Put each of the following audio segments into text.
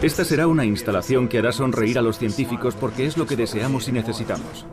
Esta será una instalación que hará sonreír a los científicos porque es lo que deseamos y necesitamos.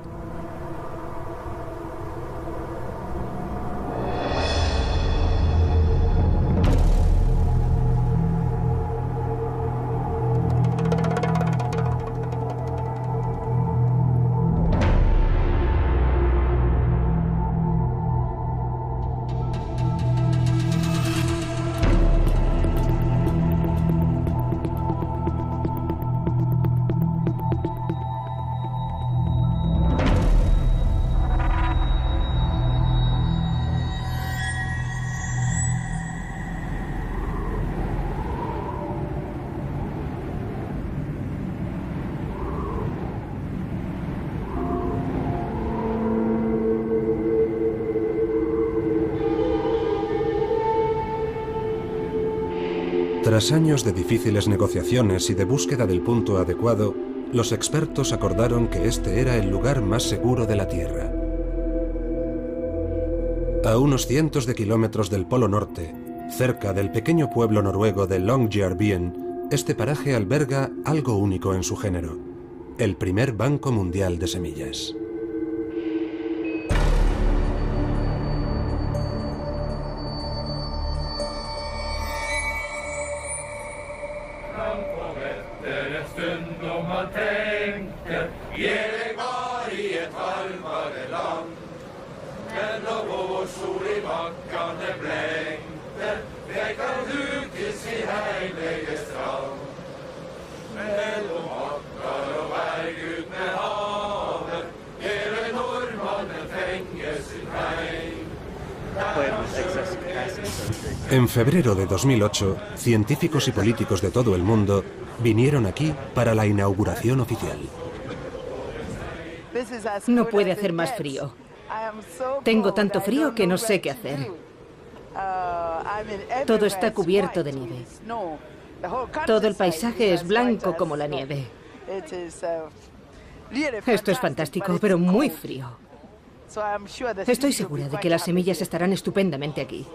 Tras años de difíciles negociaciones y de búsqueda del punto adecuado, los expertos acordaron que este era el lugar más seguro de la Tierra. A unos cientos de kilómetros del Polo Norte, cerca del pequeño pueblo noruego de Longyearbyen, este paraje alberga algo único en su género: el primer banco mundial de semillas. En febrero de 2008, científicos y políticos de todo el mundo vinieron aquí para la inauguración oficial. No puede hacer más frío. Tengo tanto frío que no sé qué hacer. Todo está cubierto de nieve. Todo el paisaje es blanco como la nieve. Esto es fantástico, pero muy frío. Estoy segura de que las semillas estarán estupendamente aquí.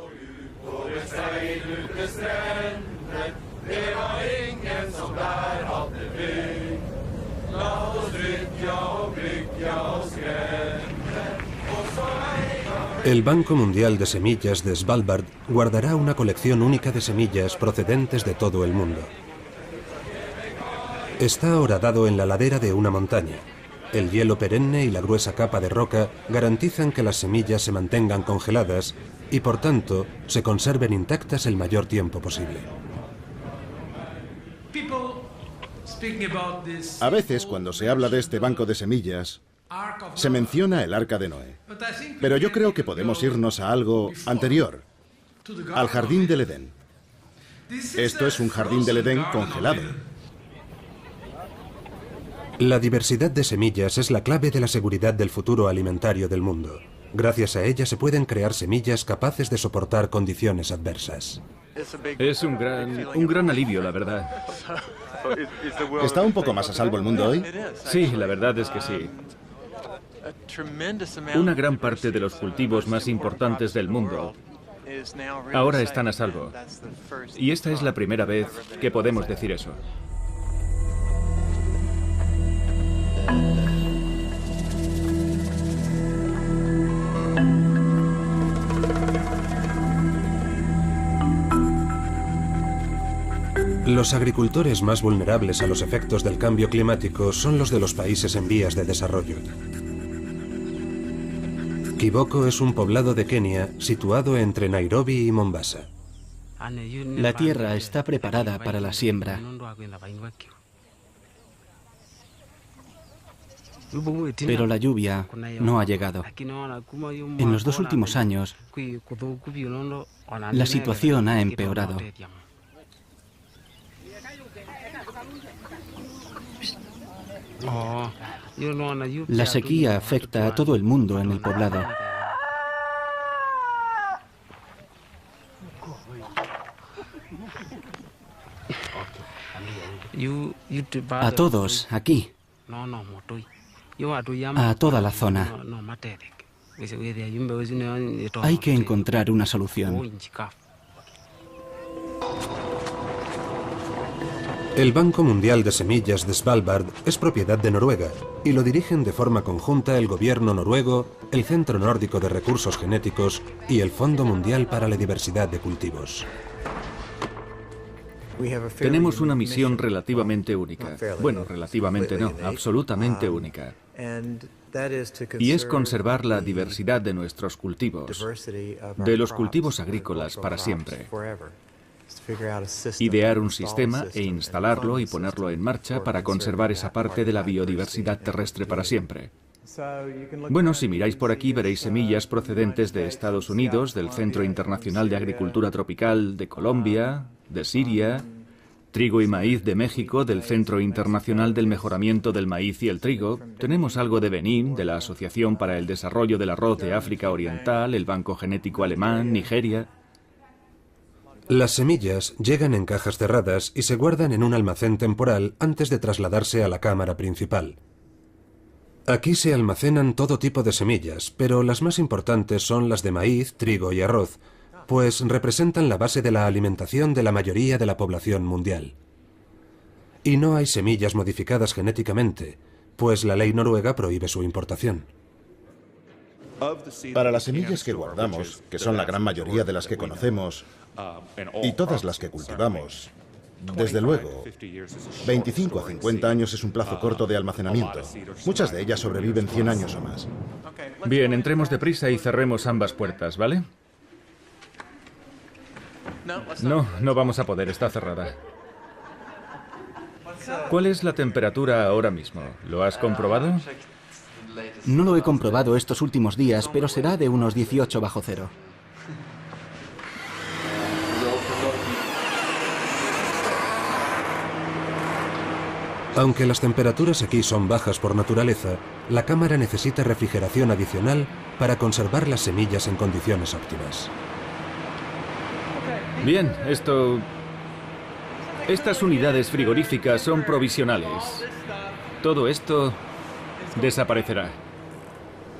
El Banco Mundial de Semillas de Svalbard guardará una colección única de semillas procedentes de todo el mundo. Está horadado en la ladera de una montaña. El hielo perenne y la gruesa capa de roca garantizan que las semillas se mantengan congeladas y, por tanto, se conserven intactas el mayor tiempo posible. A veces, cuando se habla de este banco de semillas, se menciona el Arca de Noé. Pero yo creo que podemos irnos a algo anterior, al Jardín del Edén. Esto es un Jardín del Edén congelado. La diversidad de semillas es la clave de la seguridad del futuro alimentario del mundo. Gracias a ella se pueden crear semillas capaces de soportar condiciones adversas. Es un gran alivio, la verdad. ¿Está un poco más a salvo el mundo hoy? Sí, la verdad es que sí. Una gran parte de los cultivos más importantes del mundo ahora están a salvo. Y esta es la primera vez que podemos decir eso. Los agricultores más vulnerables a los efectos del cambio climático son los de los países en vías de desarrollo. Kiboko es un poblado de Kenia situado entre Nairobi y Mombasa. La tierra está preparada para la siembra. Pero la lluvia no ha llegado. En los 2 últimos años, la situación ha empeorado. La sequía afecta a todo el mundo en el poblado. A todos, aquí. A toda la zona. Hay que encontrar una solución. El Banco Mundial de Semillas de Svalbard es propiedad de Noruega y lo dirigen de forma conjunta el gobierno noruego, el Centro Nórdico de Recursos Genéticos y el Fondo Mundial para la Diversidad de Cultivos. Tenemos una misión relativamente única. Bueno, relativamente no, absolutamente única. Y es conservar la diversidad de nuestros cultivos, de los cultivos agrícolas para siempre. Idear un sistema e instalarlo y ponerlo en marcha para conservar esa parte de la biodiversidad terrestre para siempre. Bueno, si miráis por aquí veréis semillas procedentes de Estados Unidos, del Centro Internacional de Agricultura Tropical de Colombia, de Siria, trigo y maíz de México, del Centro Internacional del Mejoramiento del Maíz y el Trigo. Tenemos algo de Benín, de la Asociación para el Desarrollo del Arroz de África Oriental, el Banco Genético Alemán, Nigeria. Las semillas llegan en cajas cerradas y se guardan en un almacén temporal antes de trasladarse a la cámara principal. Aquí se almacenan todo tipo de semillas, pero las más importantes son las de maíz, trigo y arroz, pues representan la base de la alimentación de la mayoría de la población mundial. Y no hay semillas modificadas genéticamente, pues la ley noruega prohíbe su importación. Para las semillas que guardamos, que son la gran mayoría de las que conocemos, y todas las que cultivamos, desde luego, 25 a 50 años es un plazo corto de almacenamiento. Muchas de ellas sobreviven 100 años o más. Bien, entremos deprisa y cerremos ambas puertas, ¿vale? No vamos a poder, está cerrada. ¿Cuál es la temperatura ahora mismo? ¿Lo has comprobado? No lo he comprobado estos últimos días, pero será de unos 18 bajo cero. Aunque las temperaturas aquí son bajas por naturaleza, la cámara necesita refrigeración adicional para conservar las semillas en condiciones óptimas. Bien, estas unidades frigoríficas son provisionales. Todo esto desaparecerá.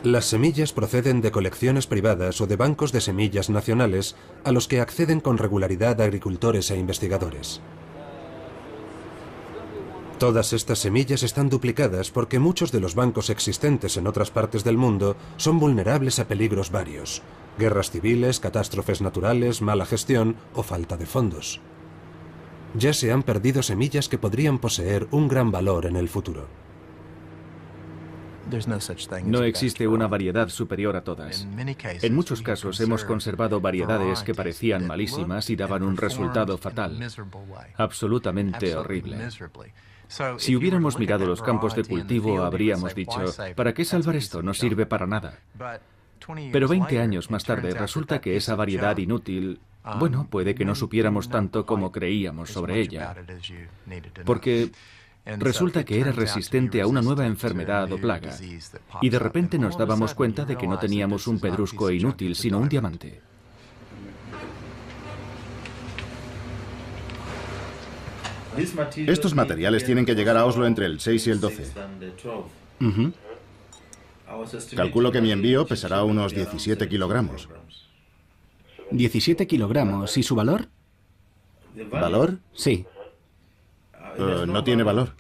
Las semillas proceden de colecciones privadas o de bancos de semillas nacionales a los que acceden con regularidad agricultores e investigadores. Todas estas semillas están duplicadas porque muchos de los bancos existentes en otras partes del mundo son vulnerables a peligros varios: guerras civiles, catástrofes naturales, mala gestión o falta de fondos. Ya se han perdido semillas que podrían poseer un gran valor en el futuro. No existe una variedad superior a todas. En muchos casos hemos conservado variedades que parecían malísimas y daban un resultado fatal, absolutamente horrible. Si hubiéramos mirado los campos de cultivo, habríamos dicho, ¿para qué salvar esto? No sirve para nada. Pero 20 años más tarde resulta que esa variedad inútil, bueno, puede que no supiéramos tanto como creíamos sobre ella. Porque resulta que era resistente a una nueva enfermedad o plaga. Y de repente nos dábamos cuenta de que no teníamos un pedrusco inútil, sino un diamante. Estos materiales tienen que llegar a Oslo entre el 6 y el 12. Calculo que mi envío pesará unos 17 kilogramos. 17 kilogramos. ¿Y su valor? ¿Valor? Sí. No tiene valor.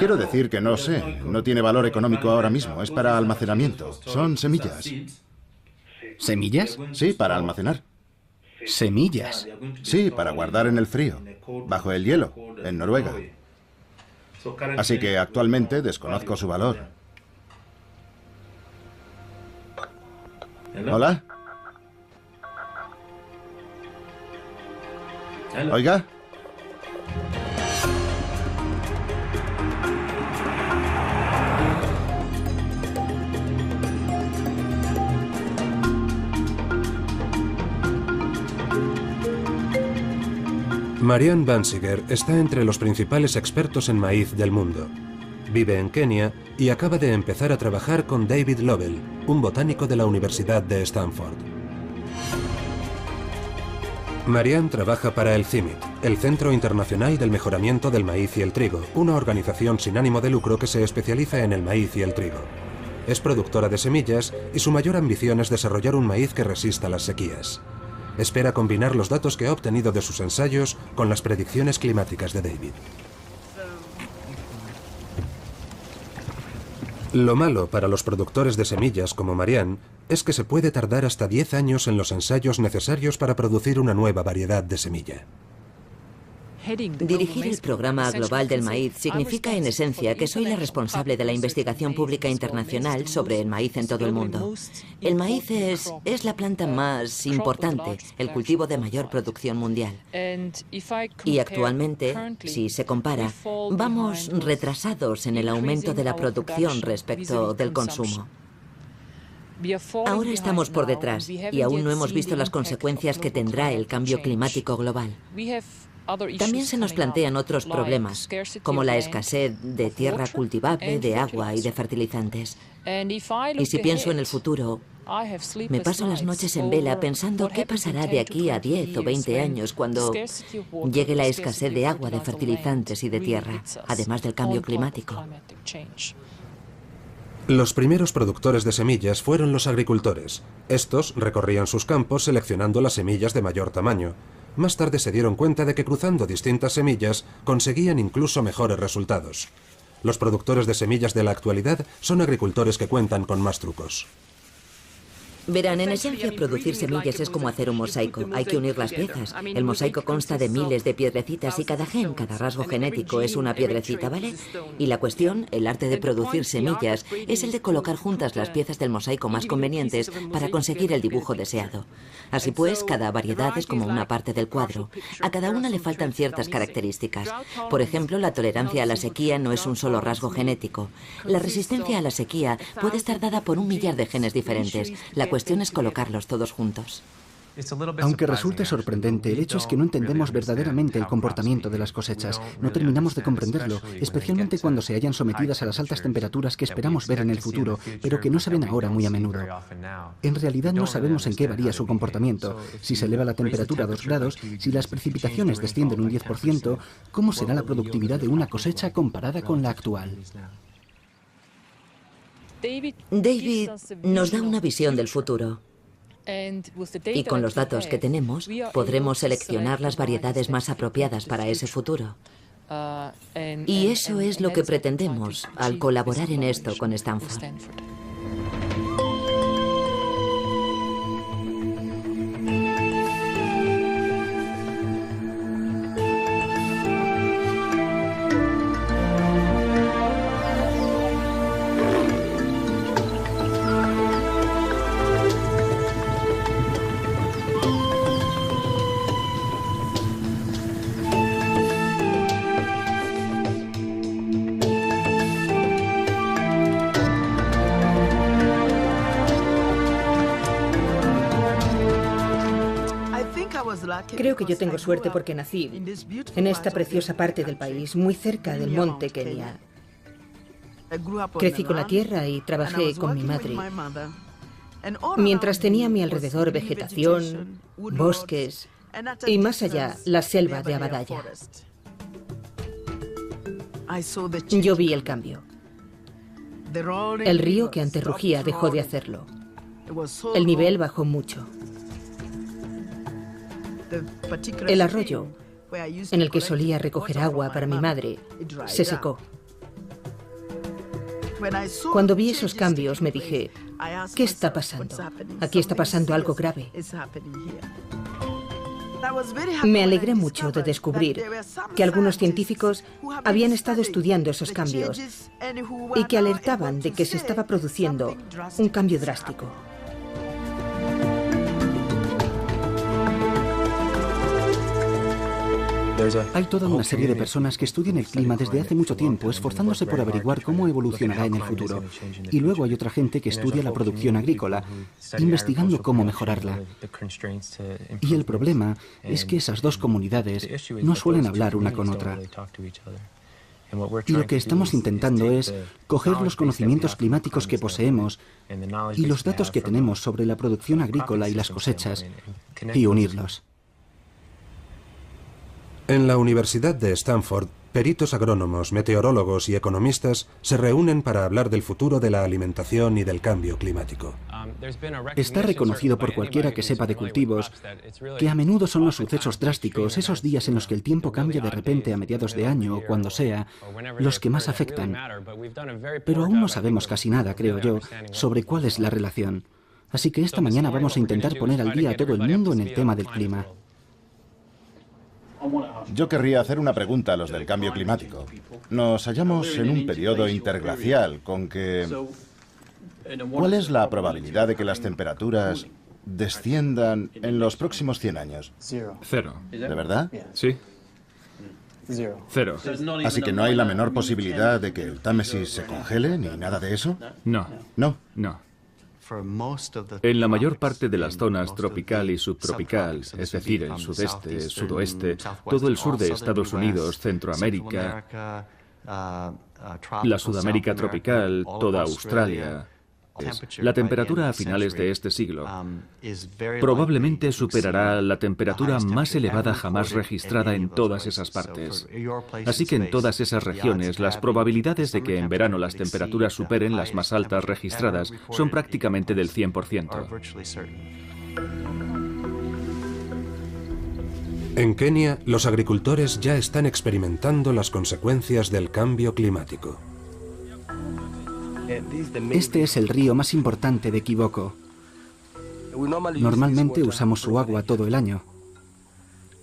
Quiero decir que no sé, no tiene valor económico ahora mismo, es para almacenamiento. Son semillas. ¿Semillas? Sí, para almacenar. ¿Semillas? Sí, para guardar en el frío, bajo el hielo, en Noruega. Así que actualmente desconozco su valor. ¿Hola? ¿Oiga? Marianne Bansiger está entre los principales expertos en maíz del mundo. Vive en Kenia y acaba de empezar a trabajar con David Lovell, un botánico de la Universidad de Stanford. Marianne trabaja para el CIMIT, el Centro Internacional del Mejoramiento del Maíz y el Trigo, una organización sin ánimo de lucro que se especializa en el maíz y el trigo. Es productora de semillas y su mayor ambición es desarrollar un maíz que resista las sequías. espera combinar los datos que ha obtenido de sus ensayos con las predicciones climáticas de David. Lo malo para los productores de semillas como Marianne es que se puede tardar hasta 10 años en los ensayos necesarios para producir una nueva variedad de semilla. Dirigir el programa global del maíz significa en esencia que soy la responsable de la investigación pública internacional sobre el maíz en todo el mundo. El maíz es la planta más importante, el cultivo de mayor producción mundial. Y actualmente, si se compara, vamos retrasados en el aumento de la producción respecto del consumo. Ahora estamos por detrás y aún no hemos visto las consecuencias que tendrá el cambio climático global. También se nos plantean otros problemas, como la escasez de tierra cultivable, de agua y de fertilizantes. Y si pienso en el futuro, me paso las noches en vela pensando qué pasará de aquí a 10 o 20 años cuando llegue la escasez de agua, de fertilizantes y de tierra, además del cambio climático. Los primeros productores de semillas fueron los agricultores. Estos recorrían sus campos seleccionando las semillas de mayor tamaño. Más tarde se dieron cuenta de que cruzando distintas semillas conseguían incluso mejores resultados. Los productores de semillas de la actualidad son agricultores que cuentan con más trucos. Verán, en esencia, producir semillas es como hacer un mosaico. Hay que unir las piezas. El mosaico consta de miles de piedrecitas y cada gen, cada rasgo genético es una piedrecita, ¿vale? Y la cuestión, el arte de producir semillas, es el de colocar juntas las piezas del mosaico más convenientes para conseguir el dibujo deseado. Así pues, cada variedad es como una parte del cuadro. A cada una le faltan ciertas características. Por ejemplo, la tolerancia a la sequía no es un solo rasgo genético. La resistencia a la sequía puede estar dada por 1 millar de genes diferentes. La cuestión es colocarlos todos juntos. Aunque resulte sorprendente, el hecho es que no entendemos verdaderamente el comportamiento de las cosechas. No terminamos de comprenderlo, especialmente cuando se hallan sometidas a las altas temperaturas que esperamos ver en el futuro, pero que no se ven ahora muy a menudo. En realidad no sabemos en qué varía su comportamiento. Si se eleva la temperatura a 2 grados, si las precipitaciones descienden un 10%, ¿cómo será la productividad de una cosecha comparada con la actual? David nos da una visión del futuro. Y con los datos que tenemos, podremos seleccionar las variedades más apropiadas para ese futuro. Y eso es lo que pretendemos al colaborar en esto con Stanford. Creo que yo tengo suerte porque nací en esta preciosa parte del país, muy cerca del monte Kenia. Crecí con la tierra y trabajé con mi madre. Mientras tenía a mi alrededor vegetación, bosques y más allá la selva de Abadaya. Yo vi el cambio. El río que antes rugía dejó de hacerlo. El nivel bajó mucho. El arroyo, en el que solía recoger agua para mi madre, se secó. Cuando vi esos cambios me dije, ¿qué está pasando? Aquí está pasando algo grave. Me alegré mucho de descubrir que algunos científicos habían estado estudiando esos cambios y que alertaban de que se estaba produciendo un cambio drástico. Hay toda una serie de personas que estudian el clima desde hace mucho tiempo, esforzándose por averiguar cómo evolucionará en el futuro. Y luego hay otra gente que estudia la producción agrícola, investigando cómo mejorarla. Y el problema es que esas dos comunidades no suelen hablar una con otra. Y lo que estamos intentando es coger los conocimientos climáticos que poseemos y los datos que tenemos sobre la producción agrícola y las cosechas y unirlos. En la Universidad de Stanford, peritos agrónomos, meteorólogos y economistas se reúnen para hablar del futuro de la alimentación y del cambio climático. Está reconocido por cualquiera que sepa de cultivos que a menudo son los sucesos drásticos, esos días en los que el tiempo cambia de repente a mediados de año o cuando sea, los que más afectan. Pero aún no sabemos casi nada, creo yo, sobre cuál es la relación. Así que esta mañana vamos a intentar poner al día a todo el mundo en el tema del clima. Yo querría hacer una pregunta a los del cambio climático. Nos hallamos en un periodo interglacial con que... ¿Cuál es la probabilidad de que las temperaturas desciendan en los próximos 100 años? 0. ¿De verdad? Sí. 0. Así que no hay la menor posibilidad de que el Támesis se congele ni nada de eso. No. No. No. En la mayor parte de las zonas tropical y subtropical, es decir, el sudeste, sudoeste, todo el sur de Estados Unidos, Centroamérica, la Sudamérica tropical, toda Australia, la temperatura a finales de este siglo probablemente superará la temperatura más elevada jamás registrada en todas esas partes. Así que en todas esas regiones, las probabilidades de que en verano las temperaturas superen las más altas registradas son prácticamente del 100%. En Kenia, los agricultores ya están experimentando las consecuencias del cambio climático. Este es el río más importante de Kiboko. Normalmente usamos su agua todo el año.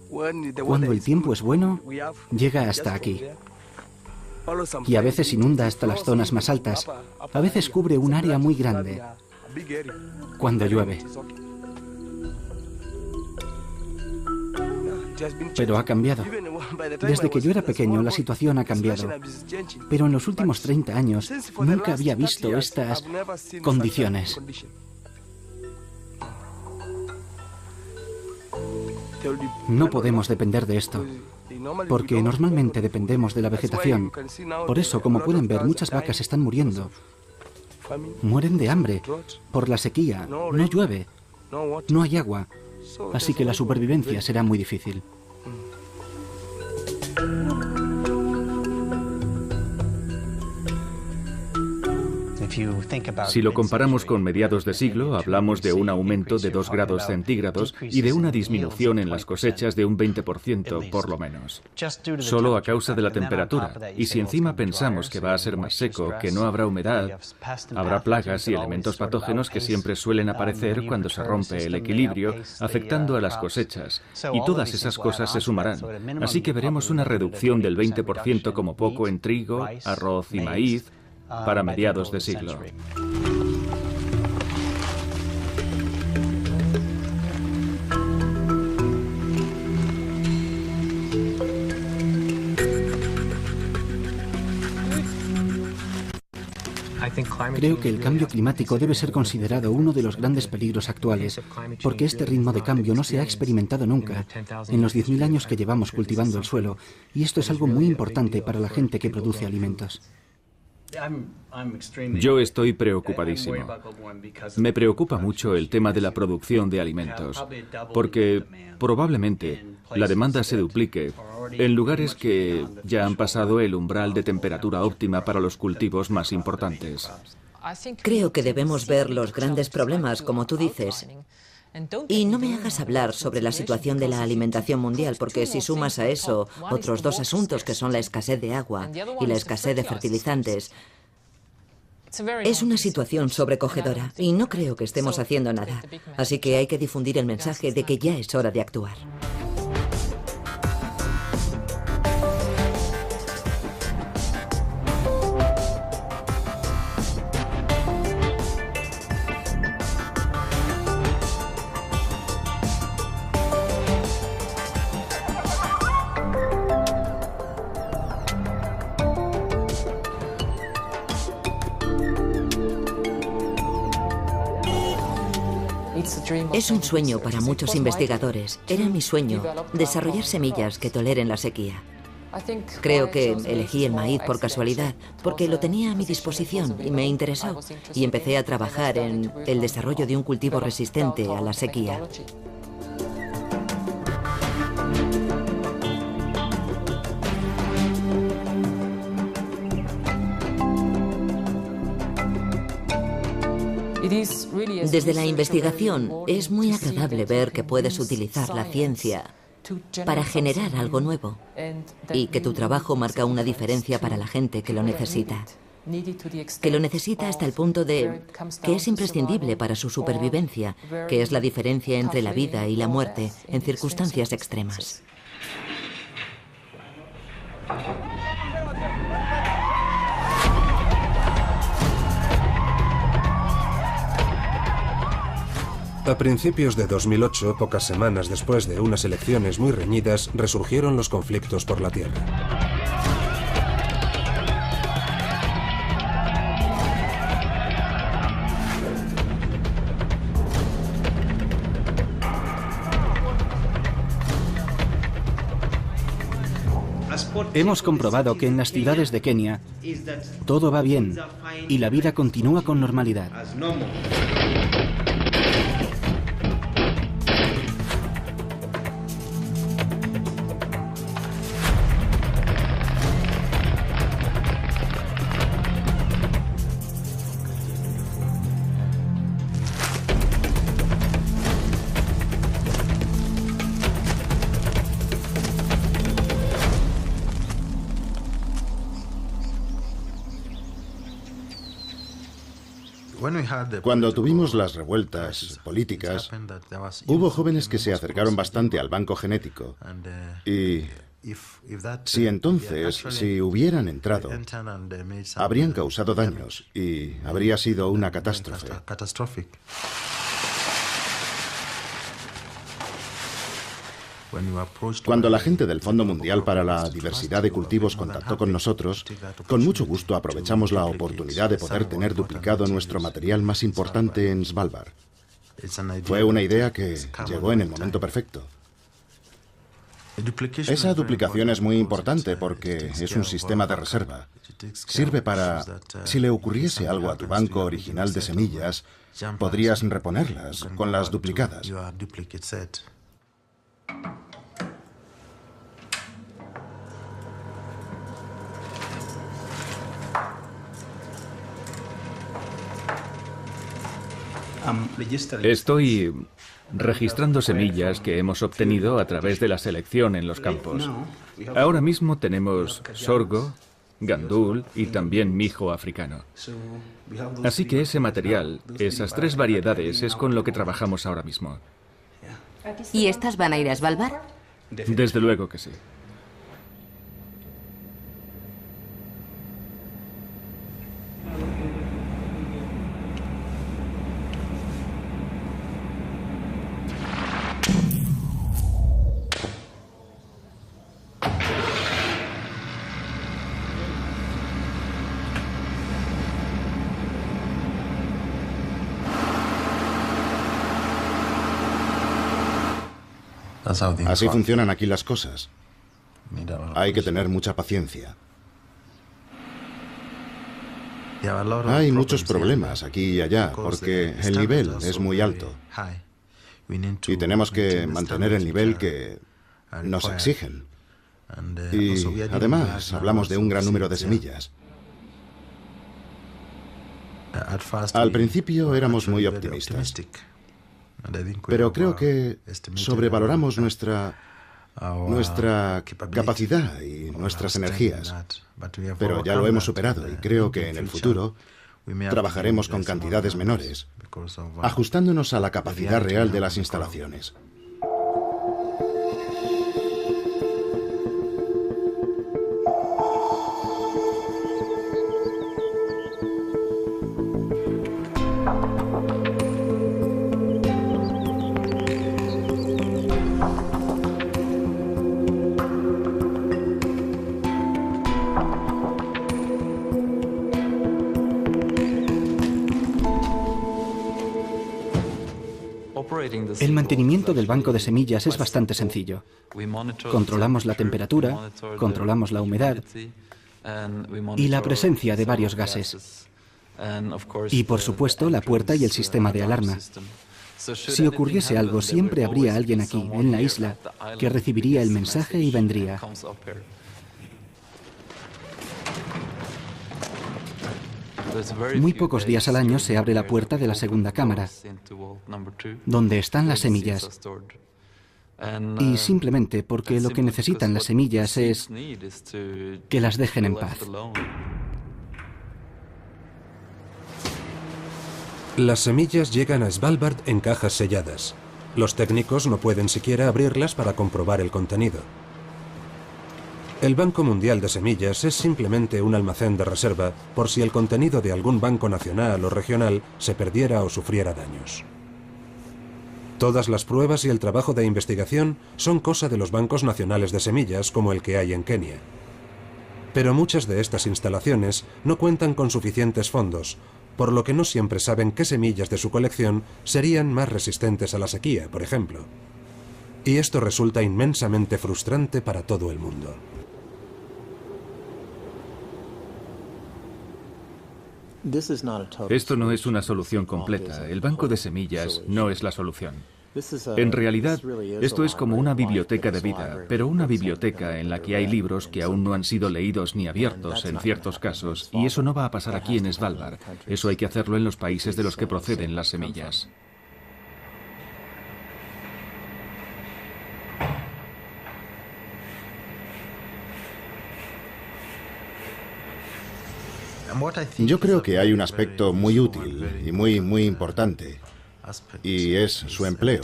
Cuando el tiempo es bueno, llega hasta aquí. Y a veces inunda hasta las zonas más altas. A veces cubre un área muy grande cuando llueve. Pero ha cambiado. Desde que yo era pequeño, la situación ha cambiado. Pero en los últimos 30 años, nunca había visto estas condiciones. No podemos depender de esto, porque normalmente dependemos de la vegetación. Por eso, como pueden ver, muchas vacas están muriendo. Mueren de hambre, por la sequía, no llueve, no hay agua. Así que la supervivencia será muy difícil. Si lo comparamos con mediados de siglo, hablamos de un aumento de 2 grados centígrados y de una disminución en las cosechas de un 20% por lo menos. Solo a causa de la temperatura. Y si encima pensamos que va a ser más seco, que no habrá humedad, habrá plagas y elementos patógenos que siempre suelen aparecer cuando se rompe el equilibrio, afectando a las cosechas. Y todas esas cosas se sumarán. Así que veremos una reducción del 20% como poco en trigo, arroz y maíz, para mediados de siglo. Creo que el cambio climático debe ser considerado uno de los grandes peligros actuales, porque este ritmo de cambio no se ha experimentado nunca en los 10.000 años que llevamos cultivando el suelo, y esto es algo muy importante para la gente que produce alimentos. Yo estoy preocupadísimo. Me preocupa mucho el tema de la producción de alimentos, porque probablemente la demanda se duplique en lugares que ya han pasado el umbral de temperatura óptima para los cultivos más importantes. Creo que debemos ver los grandes problemas, como tú dices. Y no me hagas hablar sobre la situación de la alimentación mundial, porque si sumas a eso otros 2 asuntos que son la escasez de agua y la escasez de fertilizantes, es una situación sobrecogedora y no creo que estemos haciendo nada. Así que hay que difundir el mensaje de que ya es hora de actuar. Es un sueño para muchos investigadores. Era mi sueño, desarrollar semillas que toleren la sequía. Creo que elegí el maíz por casualidad, porque lo tenía a mi disposición y me interesó. Y empecé a trabajar en el desarrollo de un cultivo resistente a la sequía. Desde la investigación es muy agradable ver que puedes utilizar la ciencia para generar algo nuevo y que tu trabajo marca una diferencia para la gente que lo necesita. Que lo necesita hasta el punto de que es imprescindible para su supervivencia, que es la diferencia entre la vida y la muerte en circunstancias extremas. A principios de 2008, pocas semanas después de unas elecciones muy reñidas, resurgieron los conflictos por la tierra. Hemos comprobado que en las ciudades de Kenia todo va bien y la vida continúa con normalidad. Cuando tuvimos las revueltas políticas, hubo jóvenes que se acercaron bastante al banco genético y si hubieran entrado, habrían causado daños y habría sido una catástrofe. Cuando la gente del Fondo Mundial para la Diversidad de Cultivos contactó con nosotros, con mucho gusto aprovechamos la oportunidad de poder tener duplicado nuestro material más importante en Svalbard. Fue una idea que llegó en el momento perfecto. Esa duplicación es muy importante porque es un sistema de reserva. Sirve para, si le ocurriese algo a tu banco original de semillas, podrías reponerlas con las duplicadas. Estoy registrando semillas que hemos obtenido a través de la selección en los campos. Ahora mismo tenemos sorgo, gandul y también mijo africano. Así que ese material, esas 3 variedades, es con lo que trabajamos ahora mismo. ¿Y estas van a ir a Svalbard? Desde luego que sí. Así funcionan aquí las cosas. Hay que tener mucha paciencia. Hay muchos problemas aquí y allá porque el nivel es muy alto. Y tenemos que mantener el nivel que nos exigen. Y además hablamos de un gran número de semillas. Al principio éramos muy optimistas. Pero creo que sobrevaloramos nuestra capacidad y nuestras energías. Pero ya lo hemos superado y creo que en el futuro trabajaremos con cantidades menores, ajustándonos a la capacidad real de las instalaciones. El mantenimiento del banco de semillas es bastante sencillo. Controlamos la temperatura, controlamos la humedad y la presencia de varios gases. Y, por supuesto, la puerta y el sistema de alarma. Si ocurriese algo, siempre habría alguien aquí, en la isla, que recibiría el mensaje y vendría. Muy pocos días al año se abre la puerta de la segunda cámara, donde están las semillas. Y simplemente porque lo que necesitan las semillas es que las dejen en paz. Las semillas llegan a Svalbard en cajas selladas. Los técnicos no pueden siquiera abrirlas para comprobar el contenido. El Banco Mundial de Semillas es simplemente un almacén de reserva por si el contenido de algún banco nacional o regional se perdiera o sufriera daños. Todas las pruebas y el trabajo de investigación son cosa de los bancos nacionales de semillas como el que hay en Kenia. Pero muchas de estas instalaciones no cuentan con suficientes fondos, por lo que no siempre saben qué semillas de su colección serían más resistentes a la sequía, por ejemplo. Y esto resulta inmensamente frustrante para todo el mundo. Esto no es una solución completa. El banco de semillas no es la solución. En realidad, esto es como una biblioteca de vida, pero una biblioteca en la que hay libros que aún no han sido leídos ni abiertos en ciertos casos, y eso no va a pasar aquí en Svalbard. Eso hay que hacerlo en los países de los que proceden las semillas. Yo creo que hay un aspecto muy útil y muy importante, y es su empleo.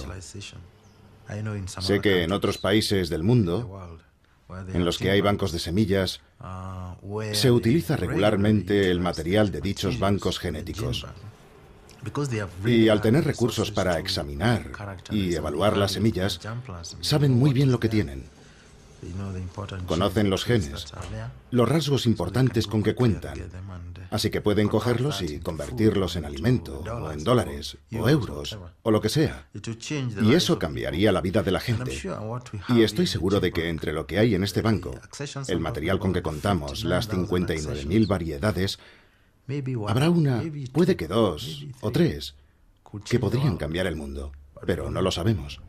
Sé que en otros países del mundo, en los que hay bancos de semillas, se utiliza regularmente el material de dichos bancos genéticos. Y al tener recursos para examinar y evaluar las semillas, saben muy bien lo que tienen. Conocen los genes, los rasgos importantes con que cuentan, así que pueden cogerlos y convertirlos en alimento, o en dólares, o euros, o lo que sea. Y eso cambiaría la vida de la gente. Y estoy seguro de que entre lo que hay en este banco, el material con que contamos, las 59.000 variedades, habrá una, puede que 2 o 3, que podrían cambiar el mundo, pero no lo sabemos.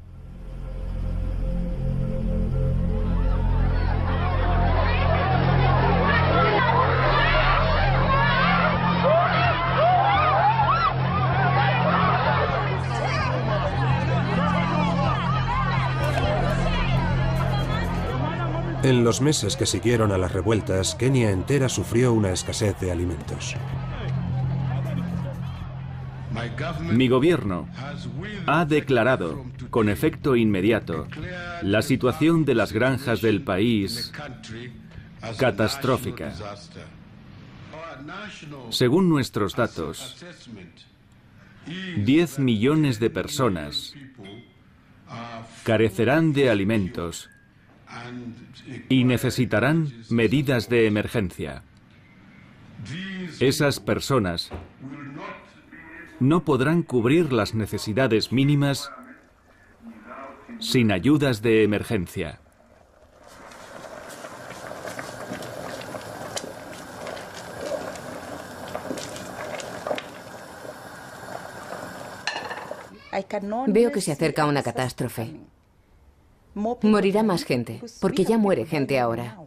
En los meses que siguieron a las revueltas, Kenia entera sufrió una escasez de alimentos. Mi gobierno ha declarado, con efecto inmediato, la situación de las granjas del país catastrófica. Según nuestros datos, 10 millones de personas carecerán de alimentos y necesitarán medidas de emergencia. Esas personas no podrán cubrir las necesidades mínimas sin ayudas de emergencia. Veo que se acerca una catástrofe. Morirá más gente, porque ya muere gente ahora.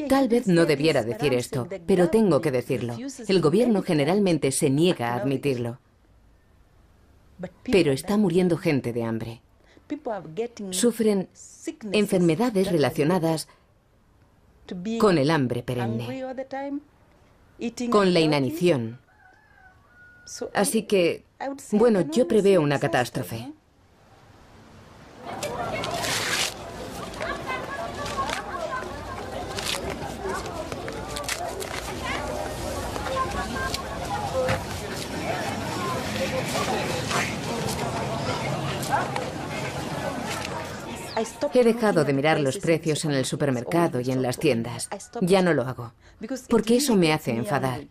Tal vez no debiera decir esto, pero tengo que decirlo. El gobierno generalmente se niega a admitirlo. Pero está muriendo gente de hambre. Sufren enfermedades relacionadas con el hambre perenne, con la inanición. Así que, bueno, yo preveo una catástrofe. He dejado de mirar los precios en el supermercado y en las tiendas. Ya no lo hago, porque eso me hace enfadar.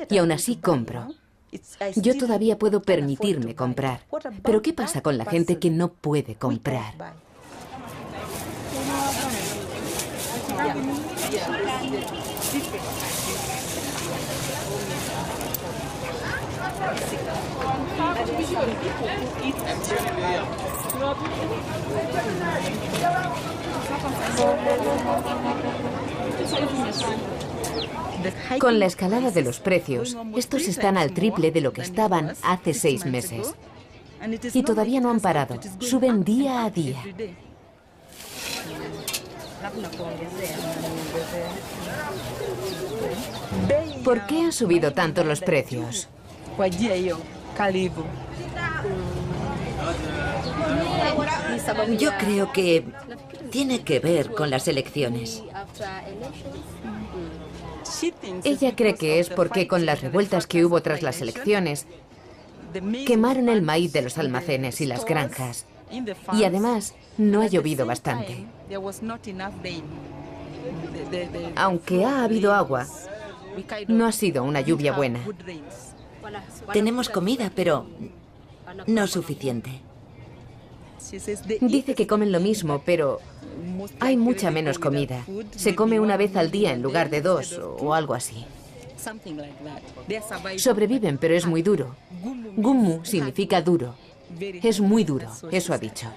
Y aún así compro. Yo todavía puedo permitirme comprar. Pero ¿qué pasa con la gente que no puede comprar? Con la escalada de los precios, estos están al triple de lo que estaban hace 6 meses. Y todavía no han parado. Suben día a día. ¿Por qué han subido tanto los precios? Yo creo que tiene que ver con las elecciones. Ella cree que es porque con las revueltas que hubo tras las elecciones, quemaron el maíz de los almacenes y las granjas. Y además, no ha llovido bastante. Aunque ha habido agua, no ha sido una lluvia buena. Tenemos comida, pero no suficiente. Dice que comen lo mismo, pero hay mucha menos comida. Se come una vez al día en lugar de 2 o algo así. Sobreviven, pero es muy duro. Gummu significa duro. Es muy duro, eso ha dicho.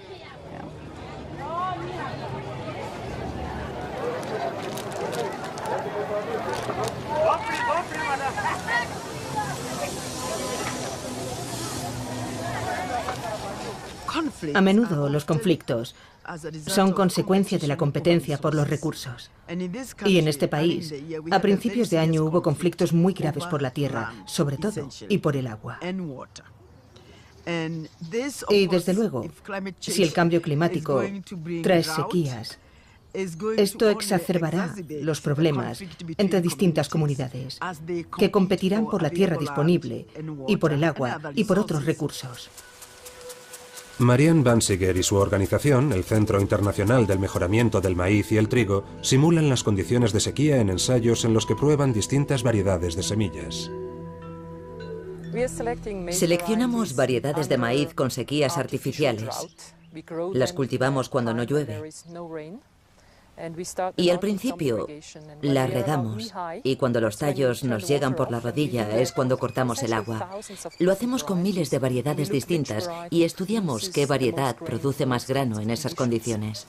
A menudo los conflictos son consecuencia de la competencia por los recursos. Y en este país, a principios de año hubo conflictos muy graves por la tierra, sobre todo, y por el agua. Y desde luego, si el cambio climático trae sequías, esto exacerbará los problemas entre distintas comunidades, que competirán por la tierra disponible, y por el agua, y por otros recursos. Marianne Bansiger y su organización, el Centro Internacional del Mejoramiento del Maíz y el Trigo, simulan las condiciones de sequía en ensayos en los que prueban distintas variedades de semillas. Seleccionamos variedades de maíz con sequías artificiales. Las cultivamos cuando no llueve. Y al principio las regamos, y cuando los tallos nos llegan por la rodilla es cuando cortamos el agua. Lo hacemos con miles de variedades distintas y estudiamos qué variedad produce más grano en esas condiciones.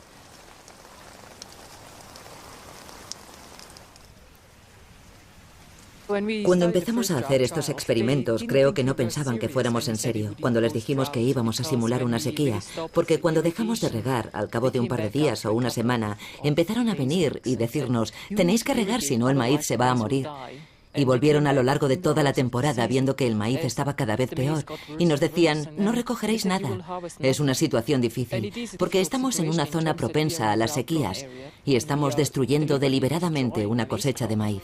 Cuando empezamos a hacer estos experimentos, creo que no pensaban que fuéramos en serio cuando les dijimos que íbamos a simular una sequía, porque cuando dejamos de regar, al cabo de un par de días o una semana, empezaron a venir y decirnos, tenéis que regar si no el maíz se va a morir. Y volvieron a lo largo de toda la temporada viendo que el maíz estaba cada vez peor y nos decían, no recogeréis nada. Es una situación difícil, porque estamos en una zona propensa a las sequías y estamos destruyendo deliberadamente una cosecha de maíz.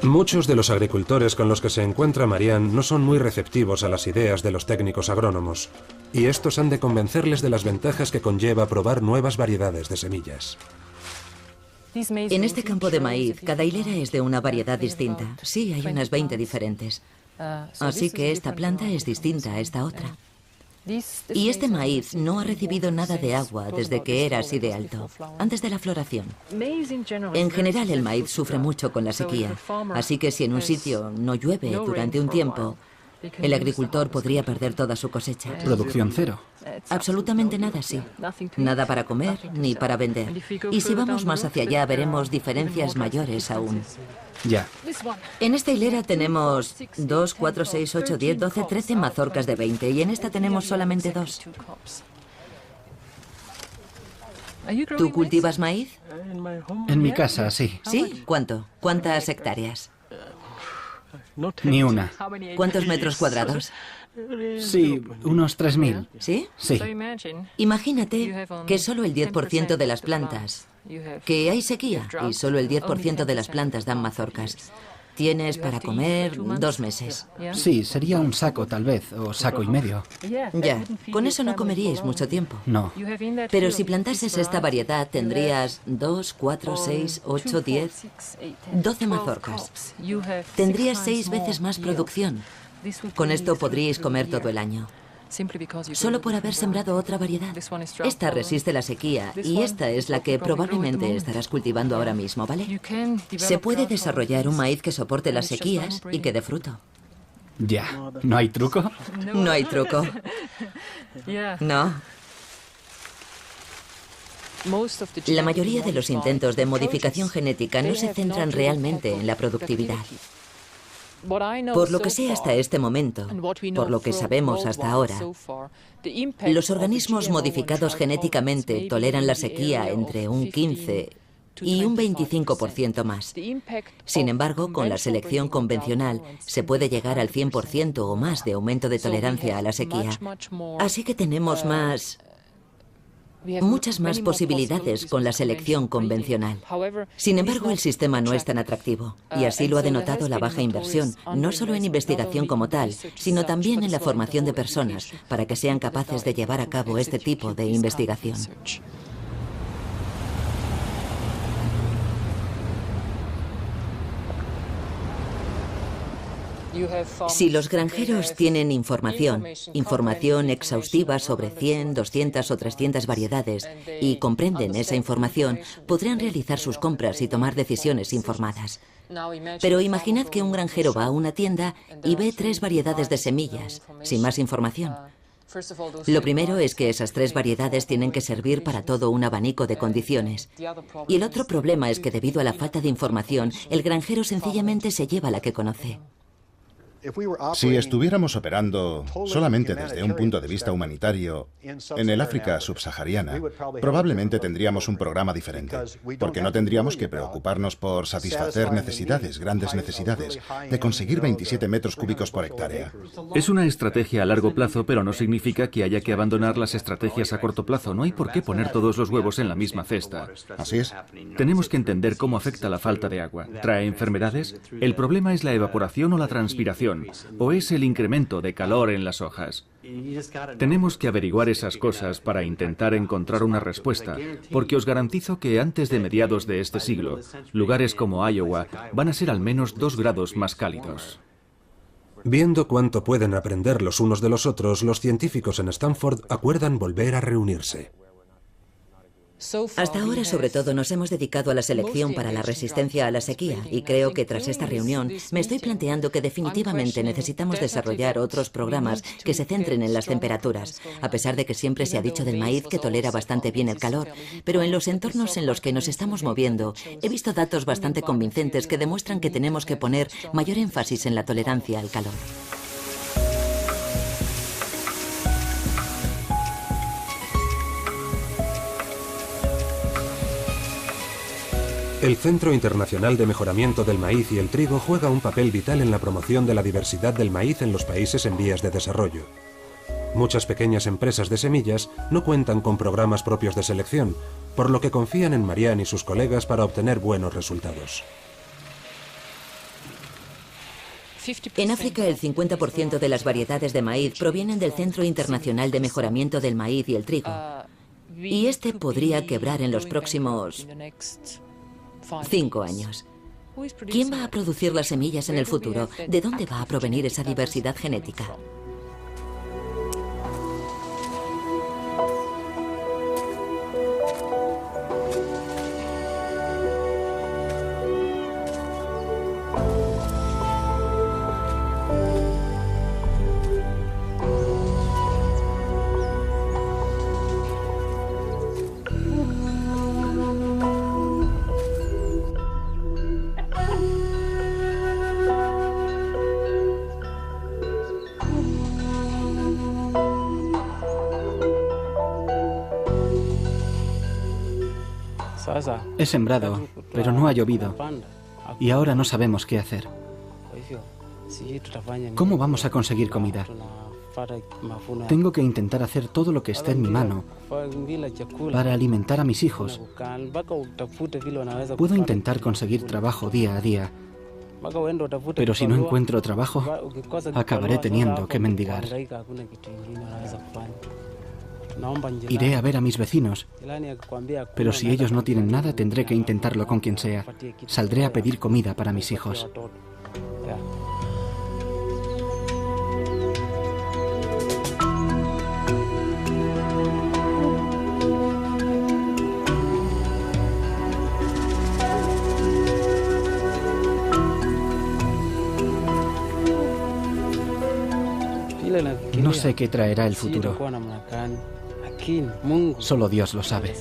Muchos de los agricultores con los que se encuentra Marianne no son muy receptivos a las ideas de los técnicos agrónomos, y estos han de convencerles de las ventajas que conlleva probar nuevas variedades de semillas. En este campo de maíz, cada hilera es de una variedad distinta. Sí, hay unas 20 diferentes. Así que esta planta es distinta a esta otra. Y este maíz no ha recibido nada de agua desde que era así de alto, antes de la floración. En general, el maíz sufre mucho con la sequía, así que si en un sitio no llueve durante un tiempo, el agricultor podría perder toda su cosecha. Producción cero. Absolutamente nada, sí. Nada para comer ni para vender. Y si vamos más hacia allá, veremos diferencias mayores aún. Ya. En esta hilera tenemos 2, 4, 6, 8, 10, 12, 13 mazorcas de 20 y en esta tenemos solamente 2. ¿Tú cultivas maíz? En mi casa, sí. ¿Sí? ¿Cuánto? ¿Cuántas hectáreas? Ni una. ¿Cuántos metros cuadrados? Sí, unos 3.000. ¿Sí? Sí. Imagínate que solo el 10% de las plantas, que hay sequía y solo el 10% de las plantas dan mazorcas. Tienes para comer 2 meses. Sí, sería un saco tal vez, o saco y medio. Ya, con eso no comeríais mucho tiempo. No. Pero si plantases esta variedad tendrías 2, 4, 6, 8, 10, 12 mazorcas. Tendrías 6 veces más producción. Con esto podríais comer todo el año. Solo por haber sembrado otra variedad. Esta resiste la sequía y esta es la que probablemente estarás cultivando ahora mismo, ¿vale? Se puede desarrollar un maíz que soporte las sequías y que dé fruto. Ya. ¿No hay truco? No hay truco. No. La mayoría de los intentos de modificación genética no se centran realmente en la productividad. Por lo que sé hasta este momento, por lo que sabemos hasta ahora, los organismos modificados genéticamente toleran la sequía entre un 15 y un 25% más. Sin embargo, con la selección convencional se puede llegar al 100% o más de aumento de tolerancia a la sequía. Así que tenemos muchas más posibilidades con la selección convencional. Sin embargo, el sistema no es tan atractivo, y así lo ha denotado la baja inversión, no solo en investigación como tal, sino también en la formación de personas, para que sean capaces de llevar a cabo este tipo de investigación. Si los granjeros tienen información exhaustiva sobre 100, 200 o 300 variedades y comprenden esa información, podrán realizar sus compras y tomar decisiones informadas. Pero imaginad que un granjero va a una tienda y ve 3 variedades de semillas, sin más información. Lo primero es que esas 3 variedades tienen que servir para todo un abanico de condiciones. Y el otro problema es que debido a la falta de información, el granjero sencillamente se lleva la que conoce. Si estuviéramos operando solamente desde un punto de vista humanitario en el África subsahariana, probablemente tendríamos un programa diferente, porque no tendríamos que preocuparnos por satisfacer necesidades, grandes necesidades, de conseguir 27 metros cúbicos por hectárea. Es una estrategia a largo plazo, pero no significa que haya que abandonar las estrategias a corto plazo. No hay por qué poner todos los huevos en la misma cesta. Así es. Tenemos que entender cómo afecta la falta de agua. ¿Trae enfermedades? El problema es la evaporación o la transpiración, o es el incremento de calor en las hojas. Tenemos que averiguar esas cosas para intentar encontrar una respuesta, porque os garantizo que antes de mediados de este siglo, lugares como Iowa van a ser al menos 2 grados más cálidos. Viendo cuánto pueden aprender los unos de los otros, los científicos en Stanford acuerdan volver a reunirse. Hasta ahora, sobre todo, nos hemos dedicado a la selección para la resistencia a la sequía y creo que tras esta reunión me estoy planteando que definitivamente necesitamos desarrollar otros programas que se centren en las temperaturas, a pesar de que siempre se ha dicho del maíz que tolera bastante bien el calor, pero en los entornos en los que nos estamos moviendo he visto datos bastante convincentes que demuestran que tenemos que poner mayor énfasis en la tolerancia al calor. El Centro Internacional de Mejoramiento del Maíz y el Trigo juega un papel vital en la promoción de la diversidad del maíz en los países en vías de desarrollo. Muchas pequeñas empresas de semillas no cuentan con programas propios de selección, por lo que confían en Marianne y sus colegas para obtener buenos resultados. En África, el 50% de las variedades de maíz provienen del Centro Internacional de Mejoramiento del Maíz y el Trigo. Y este podría quebrar en los próximos 5 años. ¿Quién va a producir las semillas en el futuro? ¿De dónde va a provenir esa diversidad genética? He sembrado, pero no ha llovido. Y ahora no sabemos qué hacer. ¿Cómo vamos a conseguir comida? Tengo que intentar hacer todo lo que esté en mi mano para alimentar a mis hijos. Puedo intentar conseguir trabajo día a día, pero si no encuentro trabajo, acabaré teniendo que mendigar. Iré a ver a mis vecinos, pero si ellos no tienen nada, tendré que intentarlo con quien sea. Saldré a pedir comida para mis hijos. No sé qué traerá el futuro. Solo Dios lo sabe.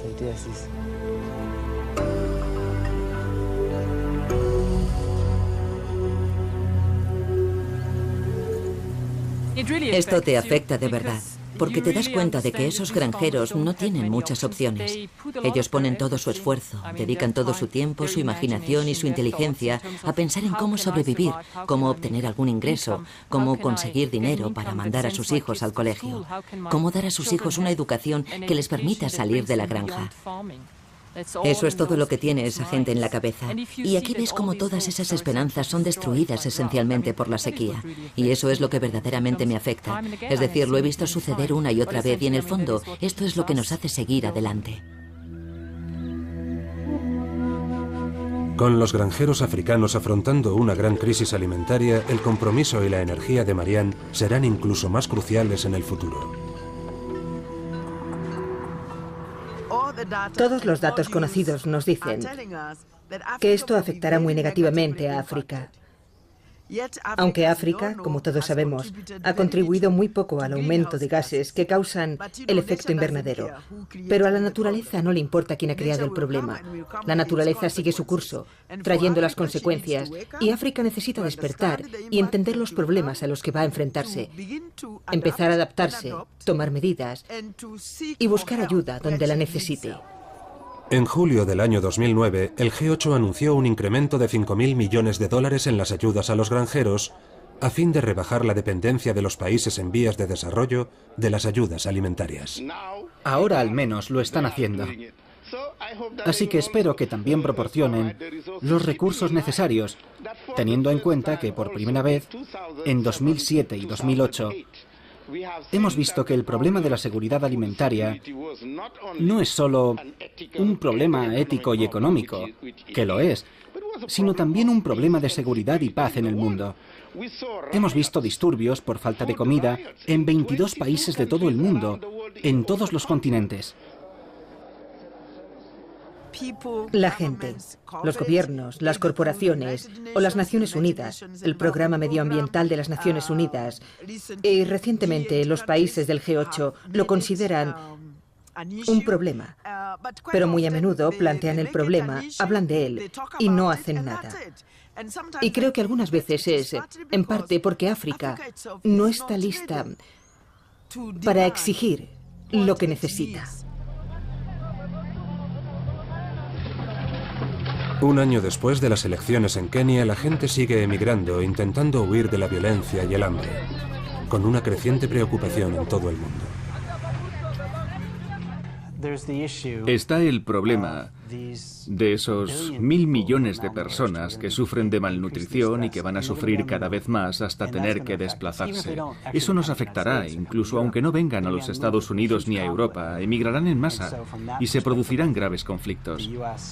Esto te afecta de verdad, porque te das cuenta de que esos granjeros no tienen muchas opciones. Ellos ponen todo su esfuerzo, dedican todo su tiempo, su imaginación y su inteligencia a pensar en cómo sobrevivir, cómo obtener algún ingreso, cómo conseguir dinero para mandar a sus hijos al colegio, cómo dar a sus hijos una educación que les permita salir de la granja. Eso es todo lo que tiene esa gente en la cabeza. Y aquí ves cómo todas esas esperanzas son destruidas esencialmente por la sequía. Y eso es lo que verdaderamente me afecta. Es decir, lo he visto suceder una y otra vez y en el fondo esto es lo que nos hace seguir adelante. Con los granjeros africanos afrontando una gran crisis alimentaria, el compromiso y la energía de Marianne serán incluso más cruciales en el futuro. Todos los datos conocidos nos dicen que esto afectará muy negativamente a África. Aunque África, como todos sabemos, ha contribuido muy poco al aumento de gases que causan el efecto invernadero. Pero a la naturaleza no le importa quién ha creado el problema. La naturaleza sigue su curso, trayendo las consecuencias, y África necesita despertar y entender los problemas a los que va a enfrentarse, empezar a adaptarse, tomar medidas y buscar ayuda donde la necesite. En julio del año 2009, el G8 anunció un incremento de 5.000 millones de dólares en las ayudas a los granjeros a fin de rebajar la dependencia de los países en vías de desarrollo de las ayudas alimentarias. Ahora al menos lo están haciendo. Así que espero que también proporcionen los recursos necesarios, teniendo en cuenta que por primera vez, en 2007 y 2008, hemos visto que el problema de la seguridad alimentaria no es solo un problema ético y económico, que lo es, sino también un problema de seguridad y paz en el mundo. Hemos visto disturbios por falta de comida en 22 países de todo el mundo, en todos los continentes. La gente, los gobiernos, las corporaciones o las Naciones Unidas, el Programa Medioambiental de las Naciones Unidas y recientemente los países del G8 lo consideran un problema, pero muy a menudo plantean el problema, hablan de él y no hacen nada. Y creo que algunas veces es, en parte, porque África no está lista para exigir lo que necesita. Un año después de las elecciones en Kenia, la gente sigue emigrando, intentando huir de la violencia y el hambre, con una creciente preocupación en todo el mundo. Está el problema de esos 1.000 millones de personas que sufren de malnutrición y que van a sufrir cada vez más hasta tener que desplazarse. Eso nos afectará, incluso aunque no vengan a los Estados Unidos ni a Europa, emigrarán en masa y se producirán graves conflictos.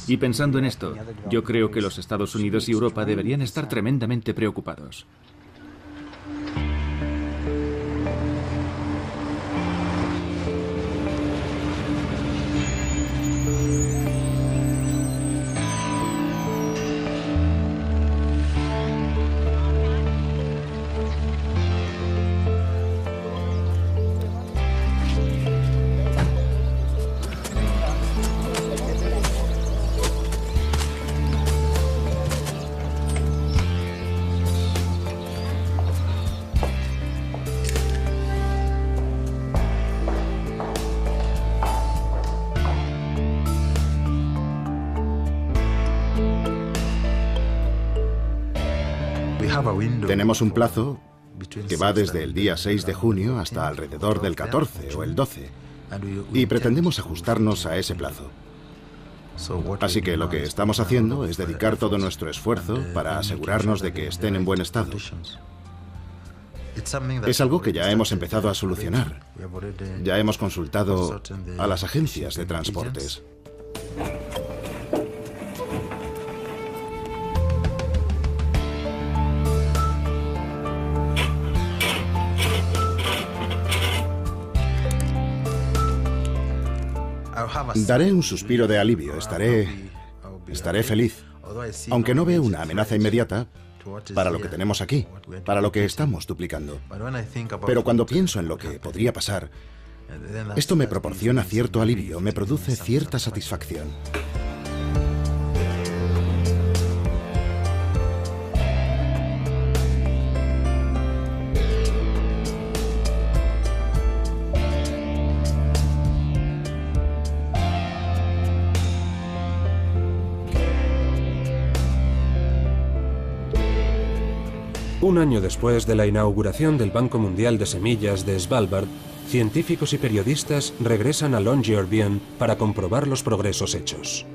Y pensando en esto, yo creo que los Estados Unidos y Europa deberían estar tremendamente preocupados. Tenemos un plazo que va desde el día 6 de junio hasta alrededor del 14 o el 12, y pretendemos ajustarnos a ese plazo. Así que lo que estamos haciendo es dedicar todo nuestro esfuerzo para asegurarnos de que estén en buen estado. Es algo que ya hemos empezado a solucionar. Ya hemos consultado a las agencias de transportes. Daré un suspiro de alivio, estaré feliz, aunque no veo una amenaza inmediata para lo que tenemos aquí, para lo que estamos duplicando. Pero cuando pienso en lo que podría pasar, esto me proporciona cierto alivio, me produce cierta satisfacción. Un año después de la inauguración del Banco Mundial de Semillas de Svalbard, científicos y periodistas regresan a Longyearbyen para comprobar los progresos hechos.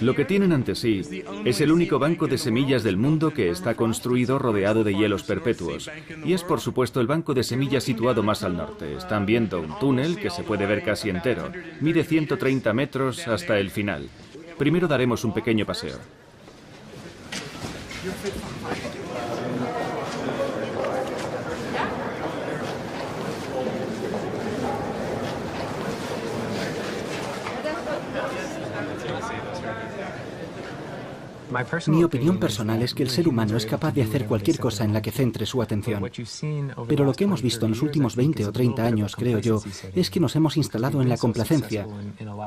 Lo que tienen ante sí es el único banco de semillas del mundo que está construido rodeado de hielos perpetuos. Y es, por supuesto, el banco de semillas situado más al norte. Están viendo un túnel que se puede ver casi entero. Mide 130 metros hasta el final. Primero daremos un pequeño paseo. Mi opinión personal es que el ser humano es capaz de hacer cualquier cosa en la que centre su atención. Pero lo que hemos visto en los últimos 20 o 30 años, creo yo, es que nos hemos instalado en la complacencia,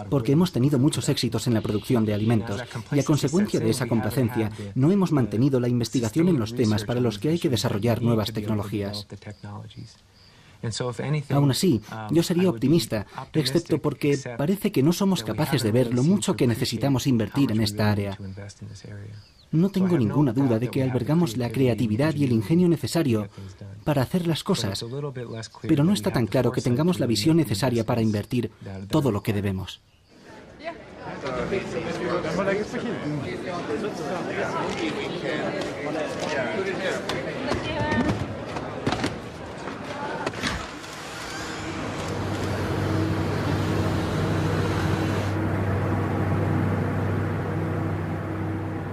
porque hemos tenido muchos éxitos en la producción de alimentos, y a consecuencia de esa complacencia, no hemos mantenido la investigación en los temas para los que hay que desarrollar nuevas tecnologías. Aún así, yo sería optimista, excepto porque parece que no somos capaces de ver lo mucho que necesitamos invertir en esta área. No tengo ninguna duda de que albergamos la creatividad y el ingenio necesario para hacer las cosas, pero no está tan claro que tengamos la visión necesaria para invertir todo lo que debemos.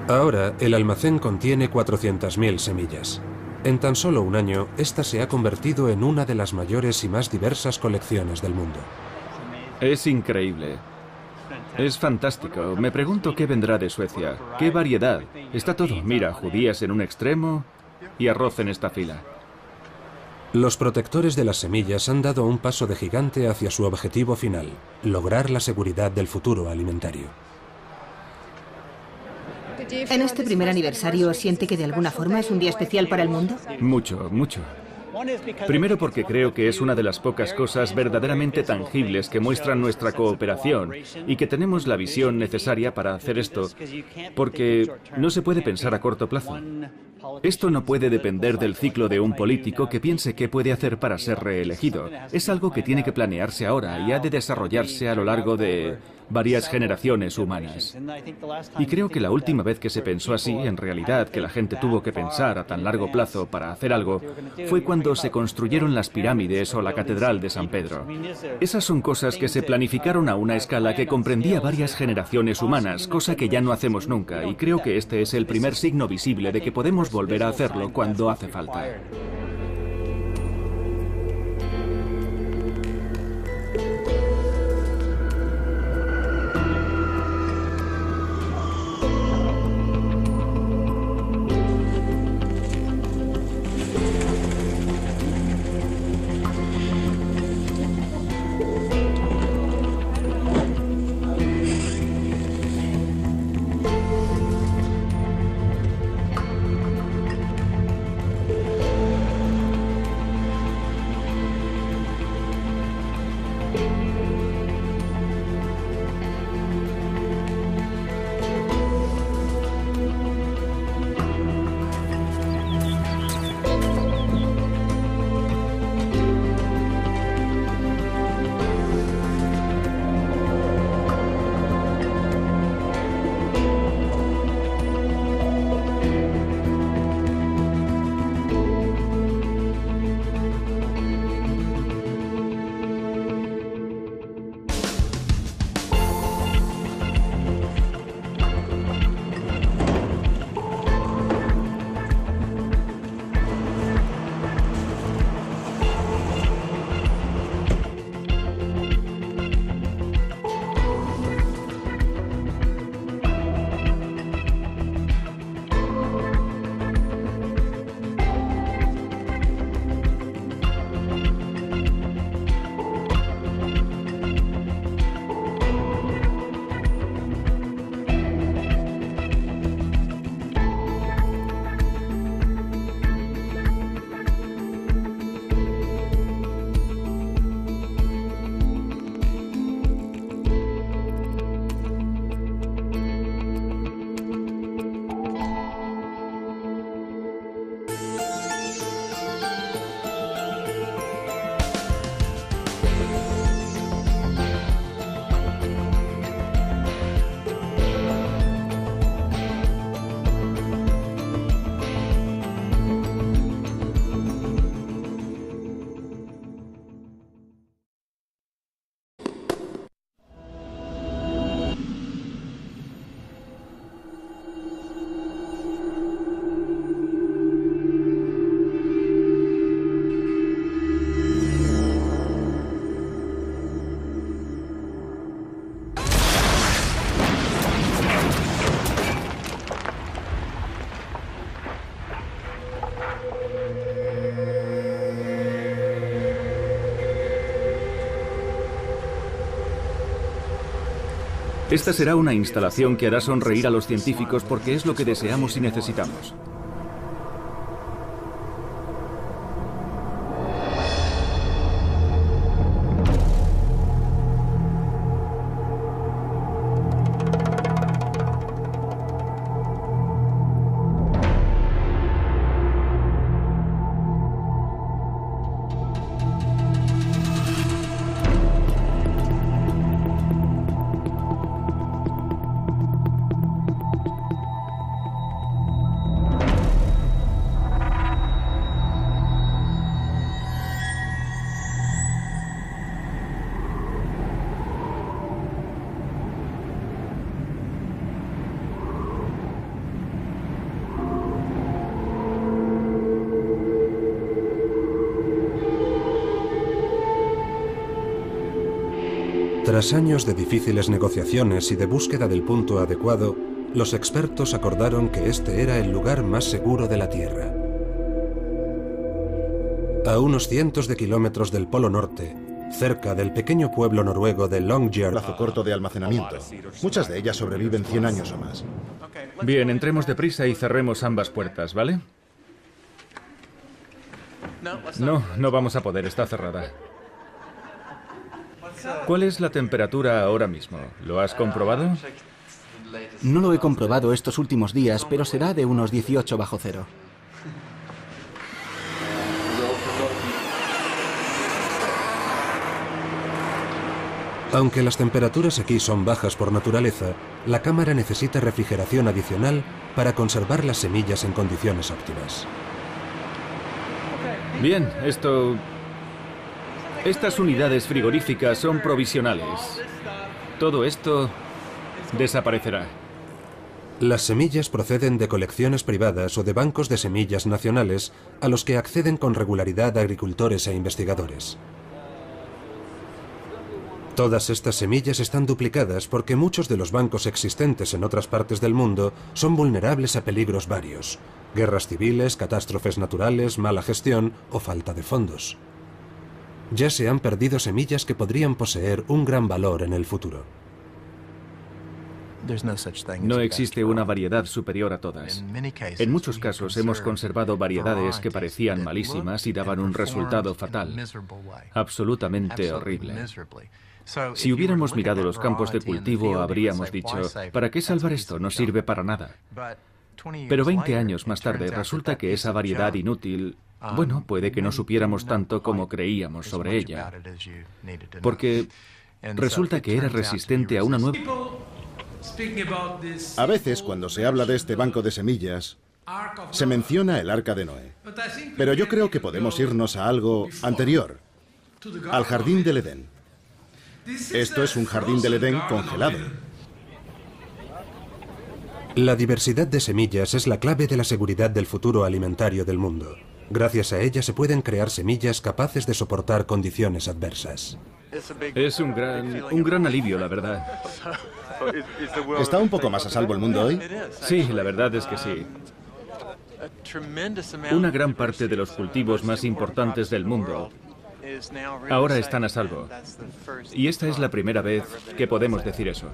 Ahora, el almacén contiene 400.000 semillas. En tan solo un año, esta se ha convertido en una de las mayores y más diversas colecciones del mundo. Es increíble. Es fantástico. Me pregunto qué vendrá de Suecia. ¡Qué variedad! Está todo. Mira, judías en un extremo y arroz en esta fila. Los protectores de las semillas han dado un paso de gigante hacia su objetivo final, lograr la seguridad del futuro alimentario. ¿En este primer aniversario siente que de alguna forma es un día especial para el mundo? Mucho, mucho. Primero porque creo que es una de las pocas cosas verdaderamente tangibles que muestran nuestra cooperación y que tenemos la visión necesaria para hacer esto, porque no se puede pensar a corto plazo. Esto no puede depender del ciclo de un político que piense qué puede hacer para ser reelegido. Es algo que tiene que planearse ahora y ha de desarrollarse a lo largo de varias generaciones humanas. Y creo que la última vez que se pensó así, en realidad que la gente tuvo que pensar a tan largo plazo para hacer algo, fue cuando se construyeron las pirámides o la Catedral de San Pedro. Esas son cosas que se planificaron a una escala que comprendía varias generaciones humanas, cosa que ya no hacemos nunca, y creo que este es el primer signo visible de que podemos volver a hacerlo cuando hace falta. Esta será una instalación que hará sonreír a los científicos porque es lo que deseamos y necesitamos. Tras años de difíciles negociaciones y de búsqueda del punto adecuado, los expertos acordaron que este era el lugar más seguro de la Tierra. A unos cientos de kilómetros del Polo Norte, cerca del pequeño pueblo noruego de Longyearbyen. Plazo corto de almacenamiento. Muchas de ellas sobreviven 100 años o más. Bien, entremos deprisa y cerremos ambas puertas, ¿vale? No vamos a poder, está cerrada. ¿Cuál es la temperatura ahora mismo? ¿Lo has comprobado? No lo he comprobado estos últimos días, pero será de unos 18 bajo cero. Aunque las temperaturas aquí son bajas por naturaleza, la cámara necesita refrigeración adicional para conservar las semillas en condiciones óptimas. Bien, estas unidades frigoríficas son provisionales. Todo esto desaparecerá. Las semillas proceden de colecciones privadas o de bancos de semillas nacionales a los que acceden con regularidad agricultores e investigadores. Todas estas semillas están duplicadas porque muchos de los bancos existentes en otras partes del mundo son vulnerables a peligros varios: guerras civiles, catástrofes naturales, mala gestión o falta de fondos. Ya se han perdido semillas que podrían poseer un gran valor en el futuro. No existe una variedad superior a todas. En muchos casos hemos conservado variedades que parecían malísimas y daban un resultado fatal, absolutamente horrible. Si hubiéramos mirado los campos de cultivo, habríamos dicho, ¿para qué salvar esto? No sirve para nada. Pero 20 años más tarde resulta que esa variedad inútil, bueno, puede que no supiéramos tanto como creíamos sobre ella, porque resulta que era resistente a una nueva... A veces, cuando se habla de este banco de semillas, se menciona el Arca de Noé. Pero yo creo que podemos irnos a algo anterior, al Jardín del Edén. Esto es un Jardín del Edén congelado. La diversidad de semillas es la clave de la seguridad del futuro alimentario del mundo. Gracias a ella se pueden crear semillas capaces de soportar condiciones adversas. Es un gran alivio, la verdad. ¿Está un poco más a salvo el mundo hoy? Sí, la verdad es que sí. Una gran parte de los cultivos más importantes del mundo ahora están a salvo. Y esta es la primera vez que podemos decir eso.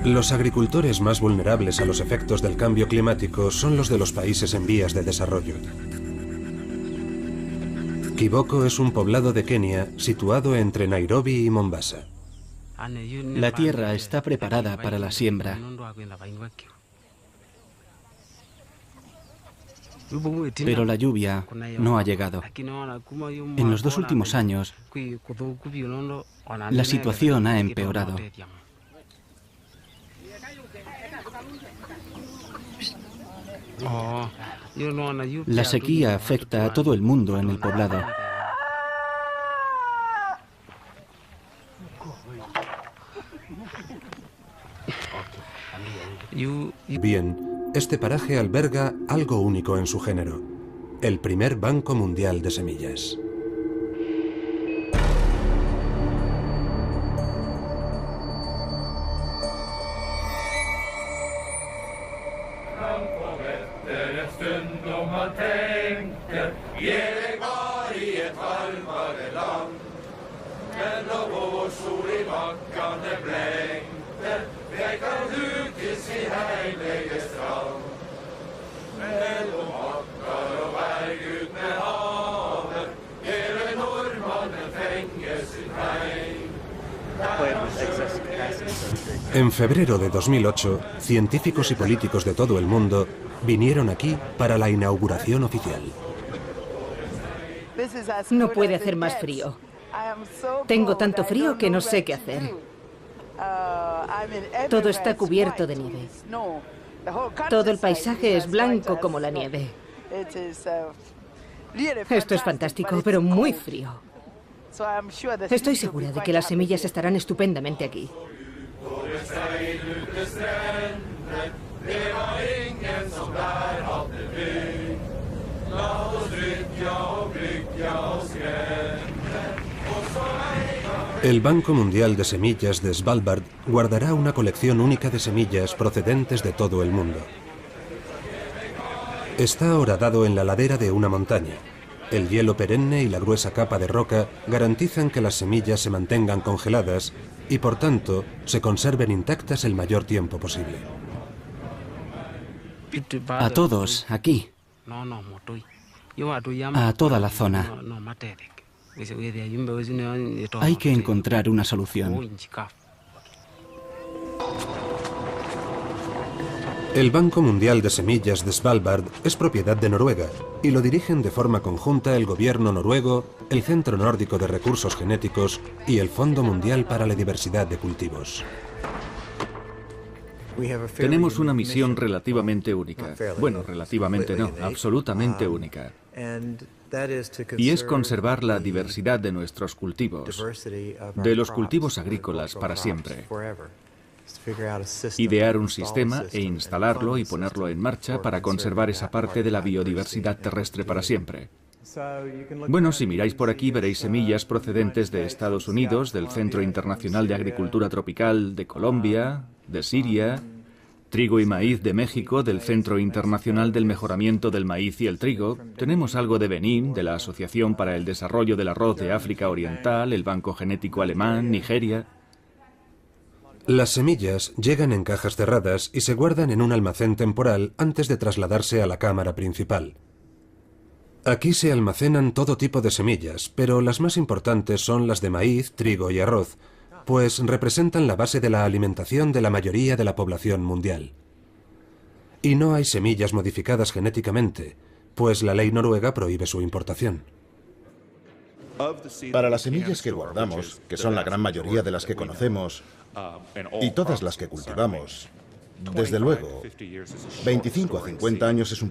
Los agricultores más vulnerables a los efectos del cambio climático son los de los países en vías de desarrollo. Kiboko es un poblado de Kenia situado entre Nairobi y Mombasa. La tierra está preparada para la siembra. Pero la lluvia no ha llegado. En los 2 últimos años, la situación ha empeorado. La sequía afecta a todo el mundo en el poblado. Bien, este paraje alberga algo único en su género: el primer banco mundial de semillas. En febrero de 2008, científicos y políticos de todo el mundo vinieron aquí para la inauguración oficial. No puede hacer más frío. Tengo tanto frío que no sé qué hacer. Todo está cubierto de nieve. Todo el paisaje es blanco como la nieve. Esto es fantástico, pero muy frío. Estoy segura de que las semillas estarán estupendamente aquí. El Banco Mundial de Semillas de Svalbard guardará una colección única de semillas procedentes de todo el mundo. Está horadado en la ladera de una montaña. El hielo perenne y la gruesa capa de roca garantizan que las semillas se mantengan congeladas y, por tanto, se conserven intactas el mayor tiempo posible. A todos, aquí. A toda la zona. Hay que encontrar una solución. El Banco Mundial de Semillas de Svalbard es propiedad de Noruega y lo dirigen de forma conjunta el gobierno noruego, el Centro Nórdico de Recursos Genéticos y el Fondo Mundial para la Diversidad de Cultivos. Tenemos una misión relativamente única. Bueno, relativamente no, absolutamente única. Y es conservar la diversidad de nuestros cultivos, de los cultivos agrícolas para siempre. Idear un sistema e instalarlo y ponerlo en marcha para conservar esa parte de la biodiversidad terrestre para siempre. Bueno, si miráis por aquí veréis semillas procedentes de Estados Unidos, del Centro Internacional de Agricultura Tropical de Colombia, de Siria, trigo y maíz de México, del Centro Internacional del Mejoramiento del Maíz y el Trigo. Tenemos algo de Benín, de la Asociación para el Desarrollo del Arroz de África Oriental, el Banco Genético Alemán, Nigeria. Las semillas llegan en cajas cerradas y se guardan en un almacén temporal antes de trasladarse a la cámara principal. Aquí se almacenan todo tipo de semillas, pero las más importantes son las de maíz, trigo y arroz, pues representan la base de la alimentación de la mayoría de la población mundial. Y no hay semillas modificadas genéticamente, pues la ley noruega prohíbe su importación. Para las semillas que guardamos, que son la gran mayoría de las que conocemos, y todas las que cultivamos, desde luego, 25 a 50 años es un